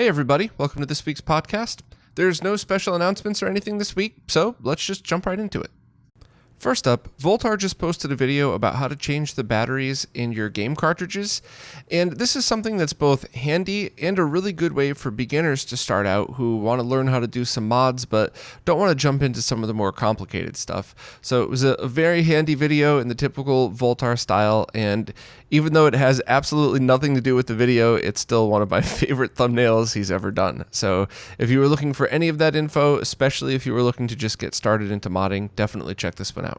Hey everybody, welcome to this week's podcast. There's no special announcements or anything this week, so let's just jump right into it. First up, Voltar just posted a video about how to change the batteries in your game cartridges, and this is something that's both handy and a really good way for beginners to start out who want to learn how to do some mods but don't want to jump into some of the more complicated stuff. So it was a very handy video in the typical Voltar style, and even though it has absolutely nothing to do with the video, it's still one of my favorite thumbnails he's ever done. So if you were looking for any of that info, especially if you were looking to just get started into modding, definitely check this one out.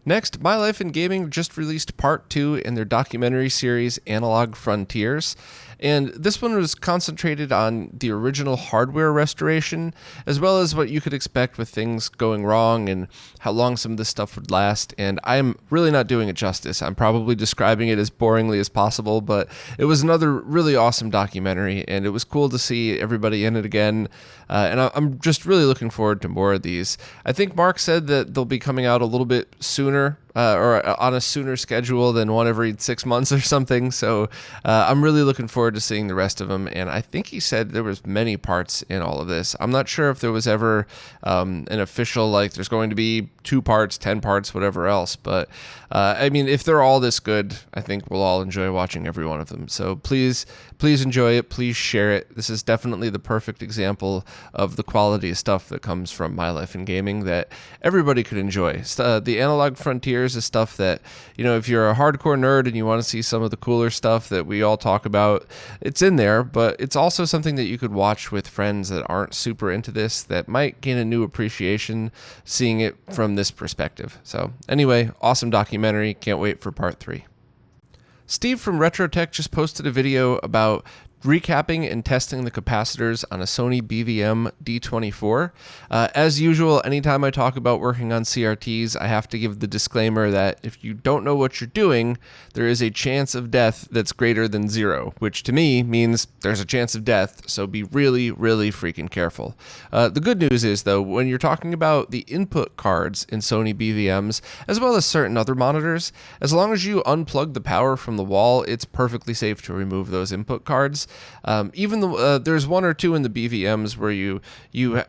Next, My Life in Gaming just released part 2 in their documentary series Analogue Frontiers, and this one was concentrated on the original hardware restoration, as well as what you could expect with things going wrong and how long some of this stuff would last, and I'm really not doing it justice. I'm probably describing it as boringly as possible, but it was another really awesome documentary, and it was cool to see everybody in it again, and I'm just really looking forward to more of these. I think Mark said that they'll be coming out a little bit sooner, or on a sooner schedule than one every 6 months or something. So I'm really looking forward to seeing the rest of them. And I think he said there was many parts in all of this. I'm not sure if there was ever an official, like there's going to be 2 parts, 10 parts, whatever else. But I mean, if they're all this good, I think we'll all enjoy watching every one of them. So please enjoy it. Please share it. This is definitely the perfect example of the quality of stuff that comes from My Life in Gaming that everybody could enjoy. The Analogue Frontiers is stuff that, you know, if you're a hardcore nerd and you want to see some of the cooler stuff that we all talk about, it's in there, but it's also something that you could watch with friends that aren't super into this that might gain a new appreciation seeing it from this perspective. So anyway, awesome documentary. Can't wait for part 3. Steve from RetroTech just posted a video about recapping and testing the capacitors on a Sony BVM D24. As usual, anytime I talk about working on CRTs, I have to give the disclaimer that if you don't know what you're doing, there is a chance of death that's greater than 0, which to me means there's a chance of death, so be really, really freaking careful. The good news is, though, when you're talking about the input cards in Sony BVMs, as well as certain other monitors, as long as you unplug the power from the wall, it's perfectly safe to remove those input cards. Even there's 1 or 2 in the BVMs where you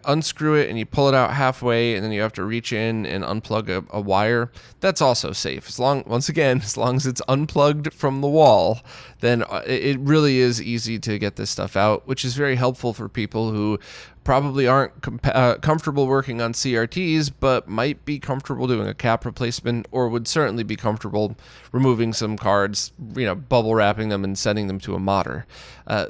unscrew it and you pull it out halfway, and then you have to reach in and unplug a wire. That's also safe. Once again, as long as it's unplugged from the wall, then it really is easy to get this stuff out, which is very helpful for people who probably aren't comfortable working on CRTs, but might be comfortable doing a cap replacement, or would certainly be comfortable removing some cards, bubble wrapping them and sending them to a modder.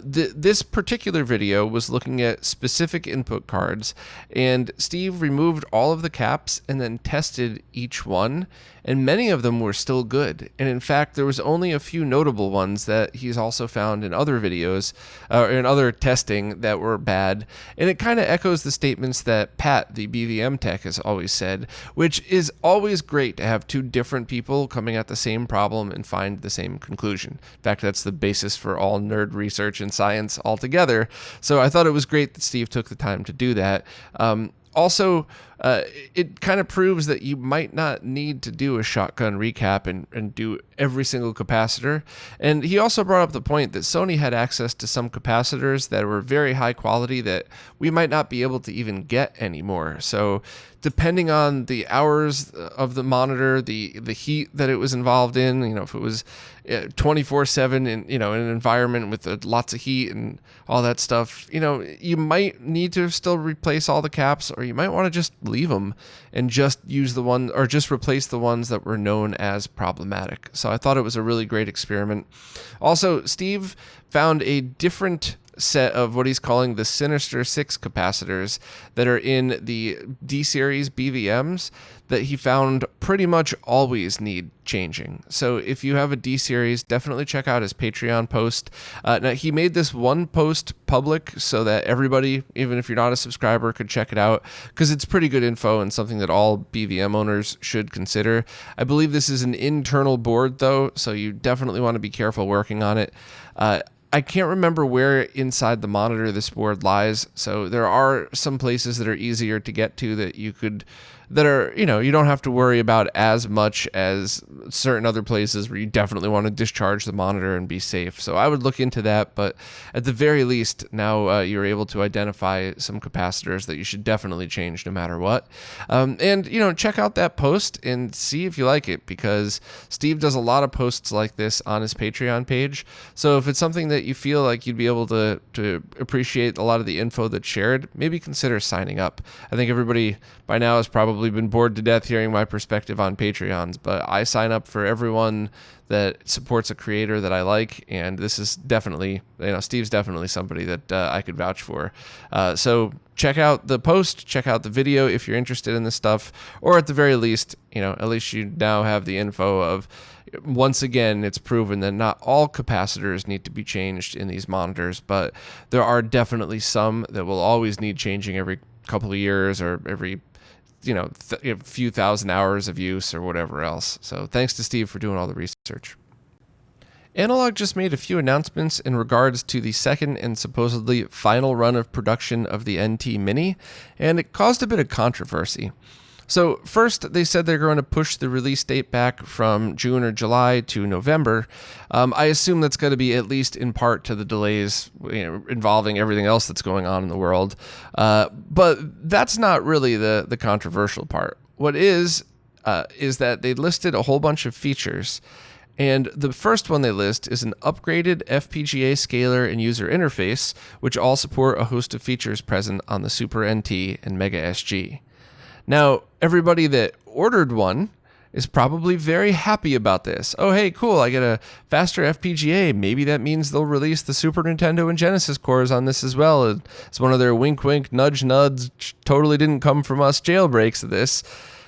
This particular video was looking at specific input cards, and Steve removed all of the caps and then tested each one, and many of them were still good. And in fact, there was only a few notable ones that he's also found in other videos, or in other testing, that were bad. And it kind of echoes the statements that Pat, the BVM tech, has always said, which is always great to have 2 different people coming at the same problem and find the same conclusion. In fact, that's the basis for all nerd research and science altogether. So I thought it was great that Steve took the time to do that. Also, it kind of proves that you might not need to do a shotgun recap and do every single capacitor. And he also brought up the point that Sony had access to some capacitors that were very high quality that we might not be able to even get anymore. So depending on the hours of the monitor, the heat that it was involved in, if it was 24/7 in an environment with lots of heat and all that stuff, you might need to still replace all the caps, or you might want to just leave them and just use the one, or just replace the ones that were known as problematic. So I thought it was a really great experiment. Also, Steve found a different set of what he's calling the Sinister 6 capacitors that are in the D-series BVMs that he found pretty much always need changing. So if you have a D-series, definitely check out his Patreon post. Now, he made this one post public so that everybody, even if you're not a subscriber, could check it out, because it's pretty good info and something that all BVM owners should consider. I believe this is an internal board, though, so you definitely want to be careful working on it. I can't remember where inside the monitor this board lies, so there are some places that are easier to get to that you could that are, you don't have to worry about as much as certain other places where you definitely want to discharge the monitor and be safe. So I would look into that, but at the very least, now you're able to identify some capacitors that you should definitely change no matter what. And check out that post and see if you like it, because Steve does a lot of posts like this on his Patreon page. So if it's something that you feel like you'd be able to appreciate a lot of the info that's shared, maybe consider signing up. I think everybody by now has probably been bored to death hearing my perspective on Patreons, but I sign up for everyone that supports a creator that I like, and this is definitely, Steve's definitely somebody that I could vouch for. So check out the post, check out the video if you're interested in this stuff, or at the very least, at least you now have the info of, once again, it's proven that not all capacitors need to be changed in these monitors, but there are definitely some that will always need changing every couple of years or every a few thousand hours of use or whatever else. So thanks to Steve for doing all the research. Analogue just made a few announcements in regards to the second and supposedly final run of production of the NT Mini, and it caused a bit of controversy. So first, they said they're going to push the release date back from June or July to November. I assume that's going to be at least in part to the delays involving everything else that's going on in the world. But that's not really the controversial part. What is that they listed a whole bunch of features. And the first one they list is an upgraded FPGA scaler and user interface, which all support a host of features present on the Super NT and Mega SG. Now, everybody that ordered one is probably very happy about this. Oh, hey, cool, I get a faster FPGA. Maybe that means they'll release the Super Nintendo and Genesis cores on this as well. It's one of their wink, wink, nudge, nudge, totally didn't come from us jailbreaks of this.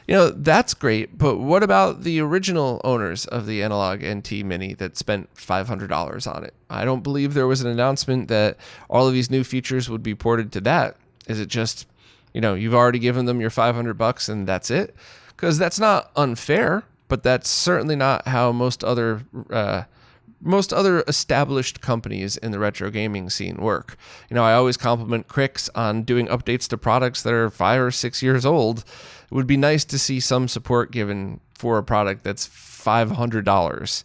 That's great, but what about the original owners of the Analogue NT Mini that spent $500 on it? I don't believe there was an announcement that all of these new features would be ported to that. Is it just, you've already given them your $500 and that's it? Because that's not unfair, but that's certainly not how most other established companies in the retro gaming scene work. I always compliment Crix on doing updates to products that are 5 or 6 years old. It would be nice to see some support given for a product that's $500.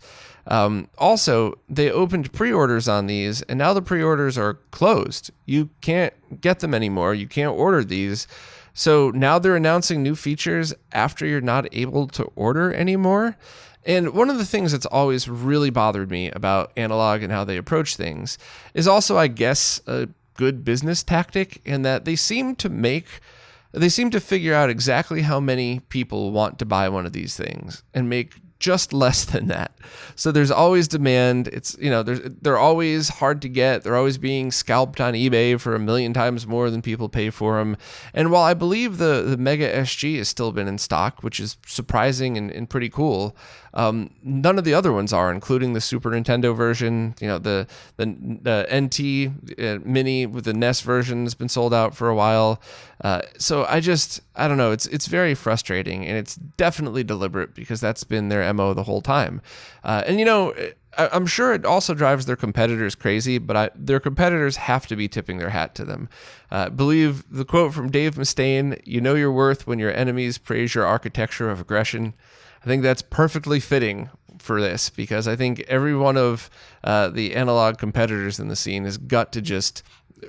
Also, they opened pre-orders on these, and now the pre-orders are closed. You can't get them anymore. You can't order these. So now they're announcing new features after you're not able to order anymore. And one of the things that's always really bothered me about Analogue and how they approach things is also, I guess, a good business tactic, in that they seem to figure out exactly how many people want to buy one of these things and make just less than that. So there's always demand. It's, they're always hard to get. They're always being scalped on eBay for 1 million times more than people pay for them. And while I believe the Mega SG has still been in stock, which is surprising and pretty cool, none of the other ones are, including the Super Nintendo version. The NT Mini with the NES version has been sold out for a while. So I don't know. It's very frustrating, and it's definitely deliberate, because that's been their MO the whole time. I'm sure it also drives their competitors crazy, but their competitors have to be tipping their hat to them. I believe the quote from Dave Mustaine, "You know your worth when your enemies praise your architecture of aggression." I think that's perfectly fitting for this, because I think every one of the Analogue competitors in the scene has got to just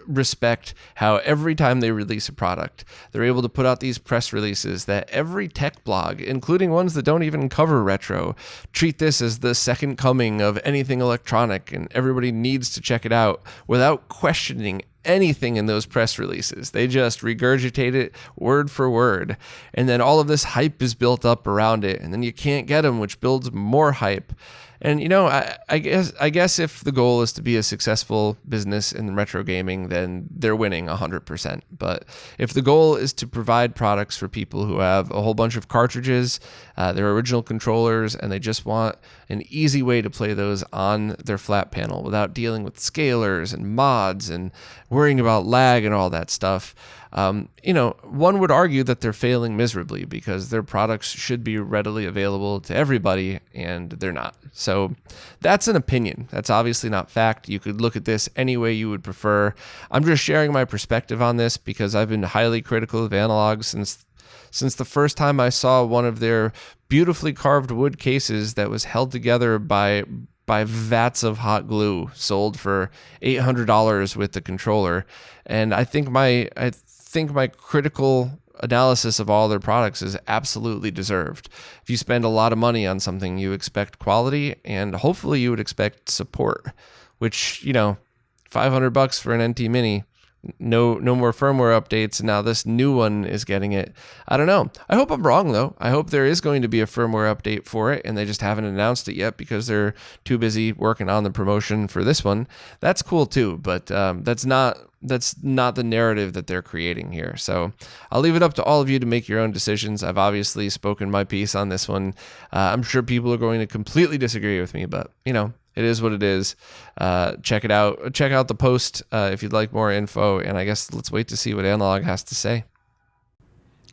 respect how every time they release a product, they're able to put out these press releases that every tech blog, including ones that don't even cover retro, treat this as the second coming of anything electronic, and everybody needs to check it out without questioning anything in those press releases. They just regurgitate it word for word, and then all of this hype is built up around it, and then you can't get them, which builds more hype. And I guess if the goal is to be a successful business in retro gaming, then they're winning 100%. But if the goal is to provide products for people who have a whole bunch of cartridges, their original controllers, and they just want an easy way to play those on their flat panel without dealing with scalers and mods and worrying about lag and all that stuff, one would argue that they're failing miserably, because their products should be readily available to everybody, and they're not. So that's an opinion. That's obviously not fact. You could look at this any way you would prefer. I'm just sharing my perspective on this, because I've been highly critical of Analogue since since the first time I saw one of their beautifully carved wood cases that was held together by vats of hot glue, sold for $800 with the controller. And I think my critical analysis of all their products is absolutely deserved. If you spend a lot of money on something, you expect quality, and hopefully you would expect support, which, $500 for an NT Mini, no more firmware updates, and now this new one is getting it. I don't know. I hope I'm wrong, though. I hope there is going to be a firmware update for it, and they just haven't announced it yet because they're too busy working on the promotion for this one. That's cool too, but that's not the narrative that they're creating here. So I'll leave it up to all of you to make your own decisions. I've obviously spoken my piece on this one. I'm sure people are going to completely disagree with me, but it is what it is. Check it out. Check out the post if you'd like more info, and I guess let's wait to see what Analogue has to say.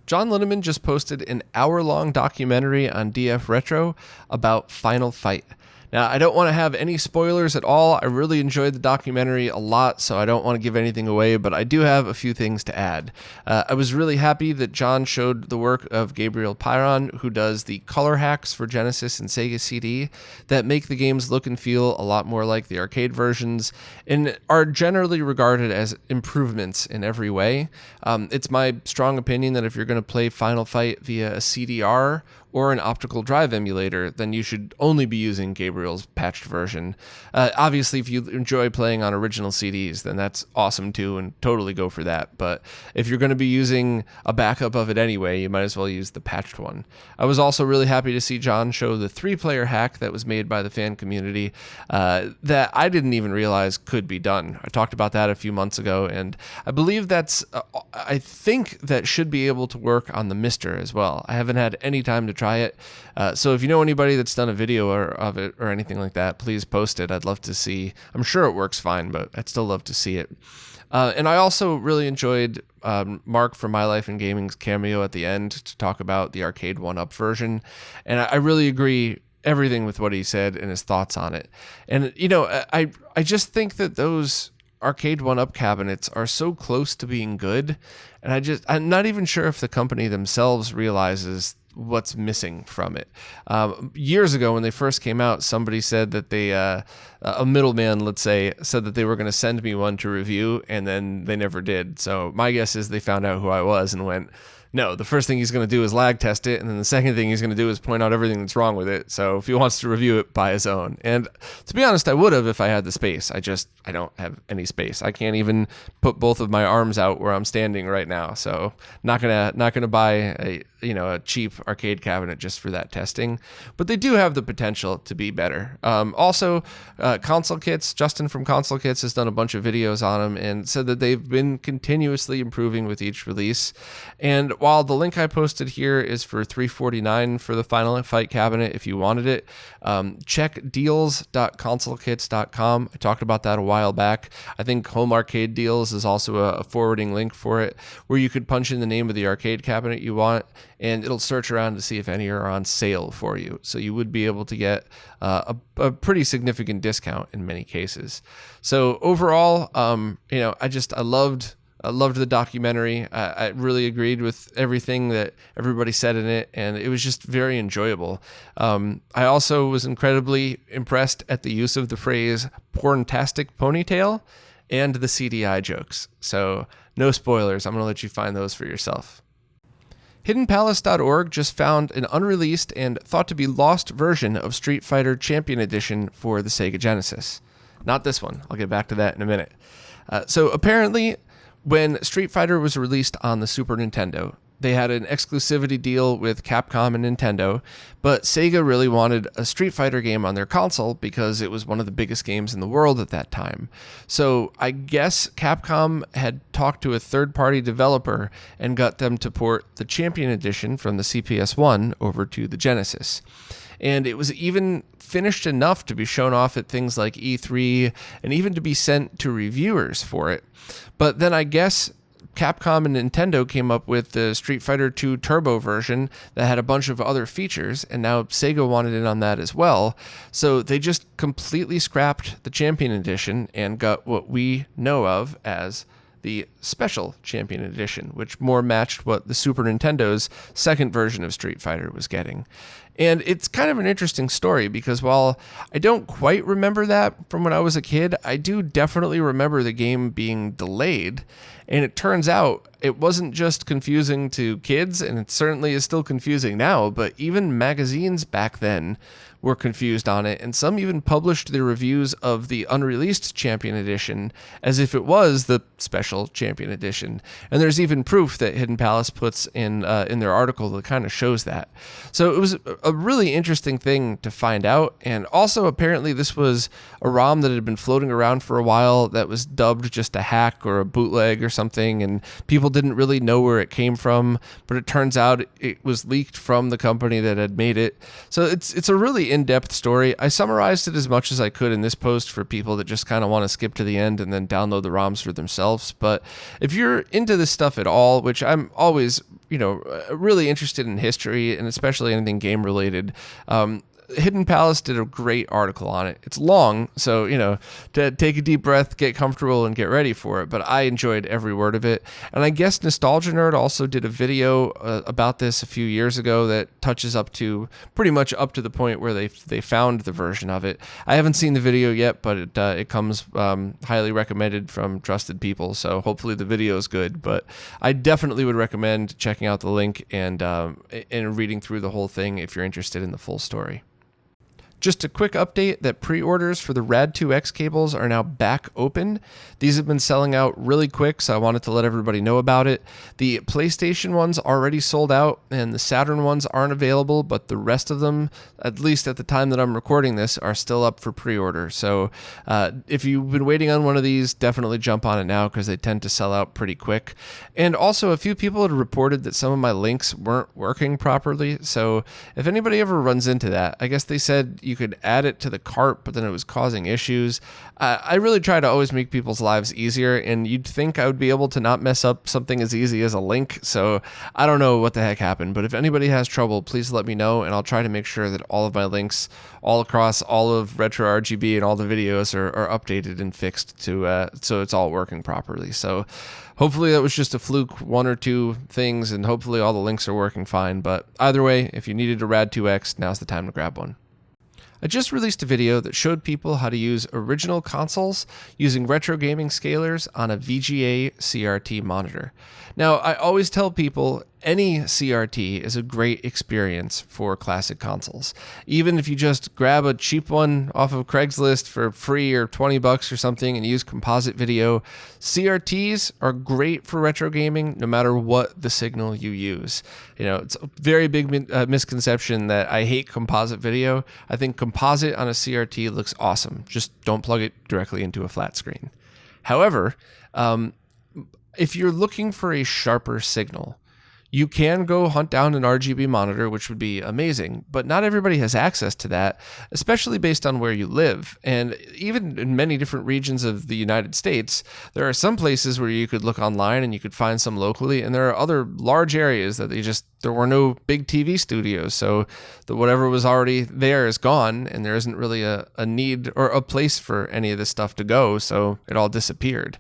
John Linneman just posted an hour-long documentary on DF Retro about Final Fight. Now, I don't want to have any spoilers at all. I really enjoyed the documentary a lot, so I don't want to give anything away, but I do have a few things to add. I was really happy that John showed the work of Gabriel Pyron, who does the color hacks for Genesis and Sega CD that make the games look and feel a lot more like the arcade versions and are generally regarded as improvements in every way. It's my strong opinion that if you're going to play Final Fight via a CDR or an optical drive emulator, then you should only be using Gabriel's patched version. Obviously, if you enjoy playing on original CDs, then that's awesome too, and totally go for that. But if you're going to be using a backup of it anyway, you might as well use the patched one. I was also really happy to see John show the 3-player hack that was made by the fan community that I didn't even realize could be done. I talked about that a few months ago, and I believe I think that should be able to work on the Mister as well. I haven't had any time to try it. So if you know anybody that's done a video of it or anything like that, please post it. I'd love to see. I'm sure it works fine, but I'd still love to see it. And I also really enjoyed Mark from My Life in Gaming's cameo at the end to talk about the arcade 1-up version. And I really agree everything with what he said and his thoughts on it. And, I just think that those arcade 1-up cabinets are so close to being good. And I'm not even sure if the company themselves realizes what's missing from it. Years ago when they first came out, somebody said that a middleman, let's say, said that they were going to send me one to review, and then they never did. So my guess is they found out who I was and went, no, the first thing he's going to do is lag test it, and then the second thing he's going to do is point out everything that's wrong with it. So if he wants to review it, buy his own. And to be honest, I would have if I had the space. I don't have any space. I can't even put both of my arms out where I'm standing right now. So not gonna buy a cheap arcade cabinet just for that testing. But they do have the potential to be better. Also, Console Kits. Justin from Console Kits has done a bunch of videos on them and said that they've been continuously improving with each release. And while the link I posted here is for $349 for the Final Fight cabinet, if you wanted it, check deals.consolekits.com. I talked about that a while back. I think Home Arcade Deals is also a forwarding link for it, where you could punch in the name of the arcade cabinet you want, and it'll search around to see if any are on sale for you. So you would be able to get a pretty significant discount in many cases. So overall, I loved the documentary. I really agreed with everything that everybody said in it, and it was just very enjoyable. I also was incredibly impressed at the use of the phrase "porntastic ponytail" and the CDI jokes. So no spoilers. I'm going to let you find those for yourself. HiddenPalace.org just found an unreleased and thought to be lost version of Street Fighter Champion Edition for the Sega Genesis. Not this one. I'll get back to that in a minute. So apparently, when Street Fighter was released on the Super Nintendo, they had an exclusivity deal with Capcom and Nintendo, but Sega really wanted a Street Fighter game on their console because it was one of the biggest games in the world at that time. So I guess Capcom had talked to a third-party developer and got them to port the Champion Edition from the CPS-1 over to the Genesis. And it was even finished enough to be shown off at things like E3 and even to be sent to reviewers for it. But then I guess Capcom and Nintendo came up with the Street Fighter II Turbo version that had a bunch of other features, and now Sega wanted in on that as well. So they just completely scrapped the Champion Edition and got what we know of as the Special Champion Edition, which more matched what the Super Nintendo's second version of Street Fighter was getting. And it's kind of an interesting story because while I don't quite remember that from when I was a kid, I do definitely remember the game being delayed. And it turns out it wasn't just confusing to kids, and it certainly is still confusing now, but even magazines back then were confused on it, and some even published their reviews of the unreleased Champion Edition as if it was the Special Champion Edition. And there's even proof that Hidden Palace puts in their article that kind of shows that. So it was a really interesting thing to find out, and also apparently this was a ROM that had been floating around for a while that was dubbed just a hack or a bootleg or something, and people didn't really know where it came from, but it turns out it was leaked from the company that had made it. So it's a really in-depth story. I summarized it as much as I could in this post for people that just kind of want to skip to the end and then download the ROMs for themselves. But if you're into this stuff at all, which I'm always, really interested in history and especially anything game related, Hidden Palace did a great article on it. It's long, so, to take a deep breath, get comfortable, and get ready for it, but I enjoyed every word of it. And I guess Nostalgia Nerd also did a video about this a few years ago that touches up to pretty much up to the point where they found the version of it. I haven't seen the video yet, but it comes highly recommended from trusted people, so hopefully the video is good. But I definitely would recommend checking out the link and reading through the whole thing if you're interested in the full story. Just a quick update that pre-orders for the Rad2X cables are now back open. These have been selling out really quick, so I wanted to let everybody know about it. The PlayStation ones already sold out, and the Saturn ones aren't available, but the rest of them, at least at the time that I'm recording this, are still up for pre-order. So if you've been waiting on one of these, definitely jump on it now because they tend to sell out pretty quick. And also, a few people had reported that some of my links weren't working properly, so if anybody ever runs into that, I guess they said you could add it to the cart, but then it was causing issues. I really try to always make people's lives easier, and you'd think I would be able to not mess up something as easy as a link, so I don't know what the heck happened, but if anybody has trouble, please let me know, and I'll try to make sure that all of my links all across all of RetroRGB and all the videos are updated and fixed to so it's all working properly. So hopefully that was just a fluke, one or two things, and hopefully all the links are working fine, but either way, if you needed a Rad2X, now's the time to grab one. I just released a video that showed people how to use original consoles using retro gaming scalers on a VGA CRT monitor. Now, I always tell people any CRT is a great experience for classic consoles. Even if you just grab a cheap one off of Craigslist for free or $20 or something and use composite video, CRTs are great for retro gaming no matter what the signal you use. It's a very big misconception that I hate composite video. I think composite on a CRT looks awesome. Just don't plug it directly into a flat screen. However, if you're looking for a sharper signal, you can go hunt down an RGB monitor, which would be amazing, but not everybody has access to that, especially based on where you live. And even in many different regions of the United States, there are some places where you could look online and you could find some locally, and there are other large areas that there were no big TV studios, so whatever was already there is gone, and there isn't really a need or a place for any of this stuff to go, so it all disappeared.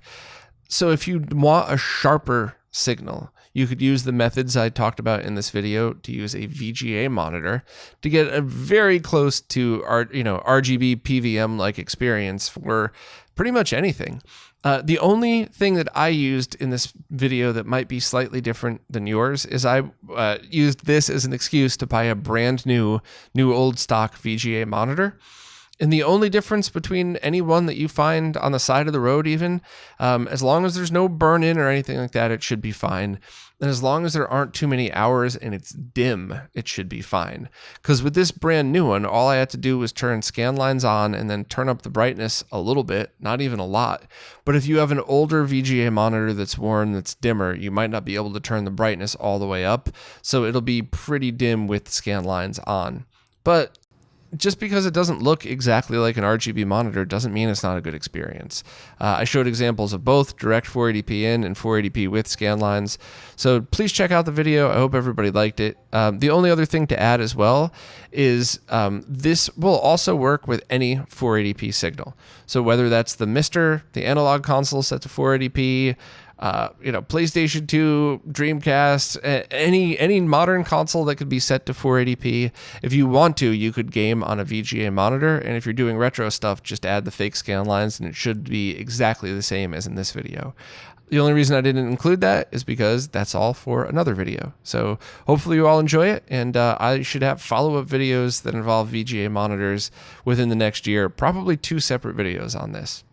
So if you want a sharper signal, you could use the methods I talked about in this video to use a VGA monitor to get a very close to RGB PVM-like experience for pretty much anything. The only thing that I used in this video that might be slightly different than yours is I used this as an excuse to buy a brand new old stock VGA monitor. And the only difference between any one that you find on the side of the road even, as long as there's no burn-in or anything like that, it should be fine. And as long as there aren't too many hours and it's dim, it should be fine. Because with this brand new one, all I had to do was turn scan lines on and then turn up the brightness a little bit, not even a lot. But if you have an older VGA monitor that's worn, that's dimmer, you might not be able to turn the brightness all the way up. So it'll be pretty dim with scan lines on. But just because it doesn't look exactly like an RGB monitor doesn't mean it's not a good experience. I showed examples of both direct 480p in and 480p with scan lines. So please check out the video. I hope everybody liked it. The only other thing to add as well is this will also work with any 480p signal. So whether that's the MiSTer, the analog console set to 480p, PlayStation 2, Dreamcast, any modern console that could be set to 480p. If you want to, you could game on a VGA monitor, and if you're doing retro stuff, just add the fake scan lines, and it should be exactly the same as in this video. The only reason I didn't include that is because that's all for another video. So hopefully you all enjoy it, and I should have follow-up videos that involve VGA monitors within the next year, probably 2 separate videos on this.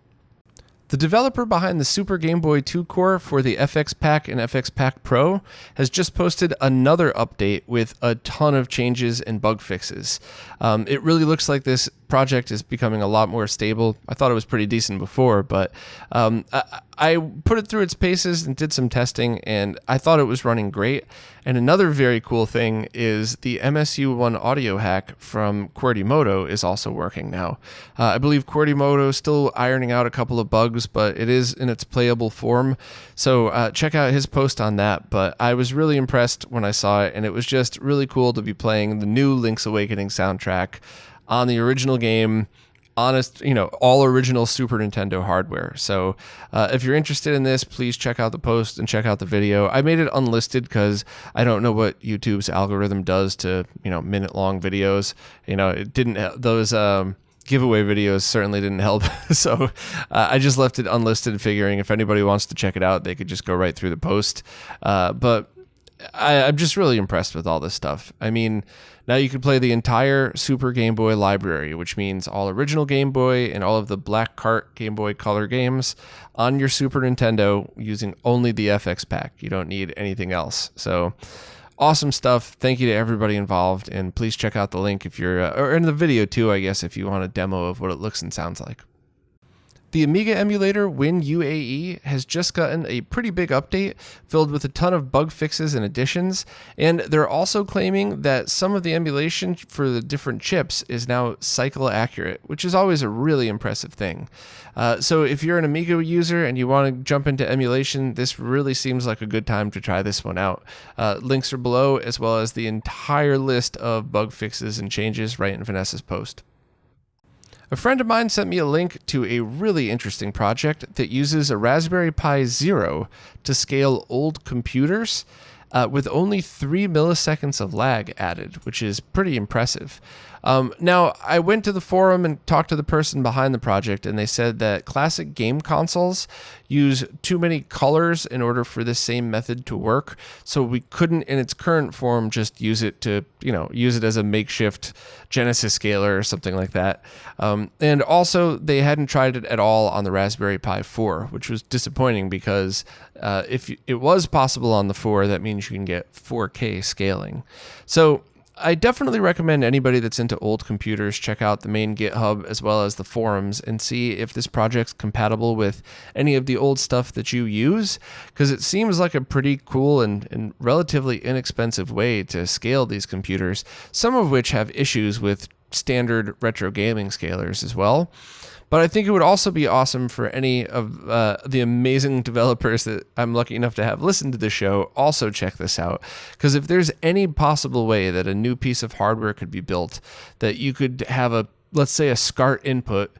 The developer behind the Super Game Boy 2 core for the FXPak and FXPak Pro has just posted another update with a ton of changes and bug fixes. It really looks like this project is becoming a lot more stable. I thought it was pretty decent before, but I put it through its paces and did some testing, and I thought it was running great. And another very cool thing is the MSU1 audio hack from QWERTYmoto is also working now. I believe QWERTYmoto is still ironing out a couple of bugs, but it is in its playable form. So check out his post on that. But I was really impressed when I saw it, and it was just really cool to be playing the new Link's Awakening soundtrack on the original game, all original Super Nintendo hardware. So if you're interested in this, please check out the post and check out the video. I made it unlisted because I don't know what YouTube's algorithm does to, minute-long videos. It didn't, those giveaway videos certainly didn't help. So I just left it unlisted, figuring if anybody wants to check it out, they could just go right through the post. But I'm just really impressed with all this stuff. I mean, now you can play the entire Super Game Boy library, which means all original Game Boy and all of the Black Cart Game Boy Color games on your Super Nintendo using only the FXPak. You don't need anything else. So awesome stuff. Thank you to everybody involved, and please check out the link if you're, or in the video too, I guess, if you want a demo of what it looks and sounds like. The Amiga emulator WinUAE has just gotten a pretty big update filled with a ton of bug fixes and additions, and they're also claiming that some of the emulation for the different chips is now cycle accurate, which is always a really impressive thing. So if you're an Amiga user and you want to jump into emulation, this really seems like a good time to try this one out. Links are below, as well as the entire list of bug fixes and changes right in Vanessa's post. A friend of mine sent me a link to a really interesting project that uses a Raspberry Pi Zero to scale old computers with only 3 milliseconds of lag added, which is pretty impressive. Now, I went to the forum and talked to the person behind the project, and they said that classic game consoles use too many colors in order for this same method to work, so we couldn't, in its current form, just use it to, use it as a makeshift Genesis scaler or something like that. And also, they hadn't tried it at all on the Raspberry Pi 4, which was disappointing because if it was possible on the 4, that means you can get 4K scaling. So I definitely recommend anybody that's into old computers check out the main GitHub as well as the forums and see if this project's compatible with any of the old stuff that you use, because it seems like a pretty cool and relatively inexpensive way to scale these computers, some of which have issues with standard retro gaming scalers as well. But I think it would also be awesome for any of the amazing developers that I'm lucky enough to have listened to the show also check this out. Because if there's any possible way that a new piece of hardware could be built, that you could have let's say a SCART input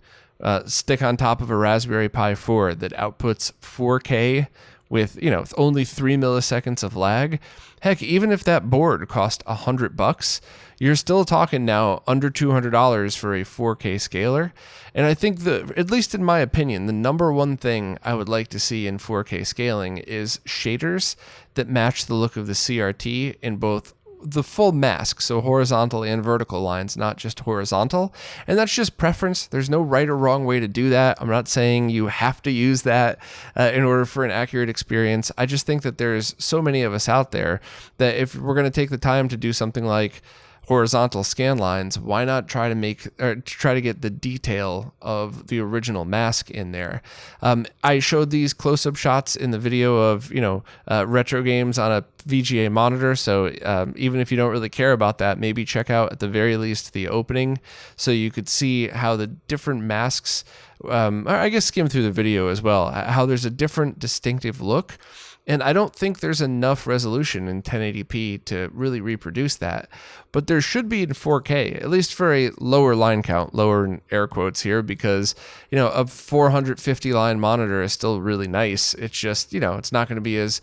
stick on top of a Raspberry Pi 4 that outputs 4K with, only 3 milliseconds of lag. Heck, even if that board cost $100, you're still talking now under $200 for a 4K scaler. And I think at least in my opinion, the number one thing I would like to see in 4K scaling is shaders that match the look of the CRT in both the full mask, so horizontal and vertical lines, not just horizontal. And that's just preference. There's no right or wrong way to do that. I'm not saying you have to use that in order for an accurate experience. I just think that there's so many of us out there that if we're going to take the time to do something like horizontal scan lines, why not try to get the detail of the original mask in there? I showed these close-up shots in the video of retro games on a VGA monitor, so even if you don't really care about that, maybe check out at the very least the opening so you could see how the different masks or I guess skim through the video as well, how there's a different distinctive look. And I don't think there's enough resolution in 1080p to really reproduce that, but there should be in 4K, at least for a lower line count, lower in air quotes here, because, a 450 line monitor is still really nice. It's just, it's not going to be as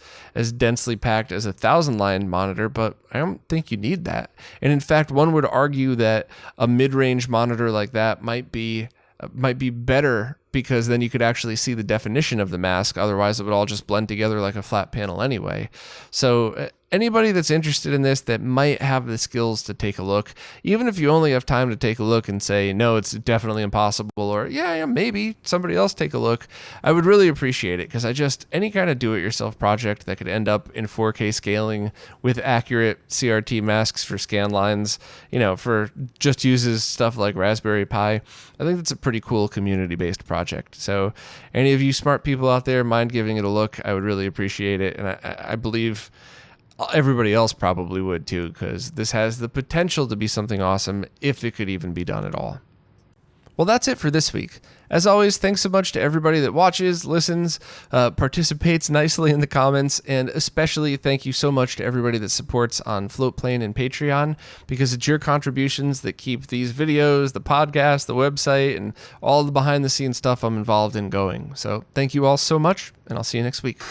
densely packed as a 1,000 line monitor, but I don't think you need that. And in fact, one would argue that a mid-range monitor like that might be better, because then you could actually see the definition of the mask. Otherwise, it would all just blend together like a flat panel anyway. So anybody that's interested in this that might have the skills to take a look, even if you only have time to take a look and say, no, it's definitely impossible, or yeah, maybe somebody else take a look, I would really appreciate it, because any kind of do-it-yourself project that could end up in 4K scaling with accurate CRT masks for scan lines, for just uses stuff like Raspberry Pi, I think that's a pretty cool community-based project. So any of you smart people out there mind giving it a look, I would really appreciate it. And I believe everybody else probably would too, because this has the potential to be something awesome if it could even be done at all. Well, that's it for this week. As always, thanks so much to everybody that watches, listens, participates nicely in the comments, and especially thank you so much to everybody that supports on Floatplane and Patreon, because it's your contributions that keep these videos, the podcast, the website, and all the behind-the-scenes stuff I'm involved in going. So thank you all so much, and I'll see you next week.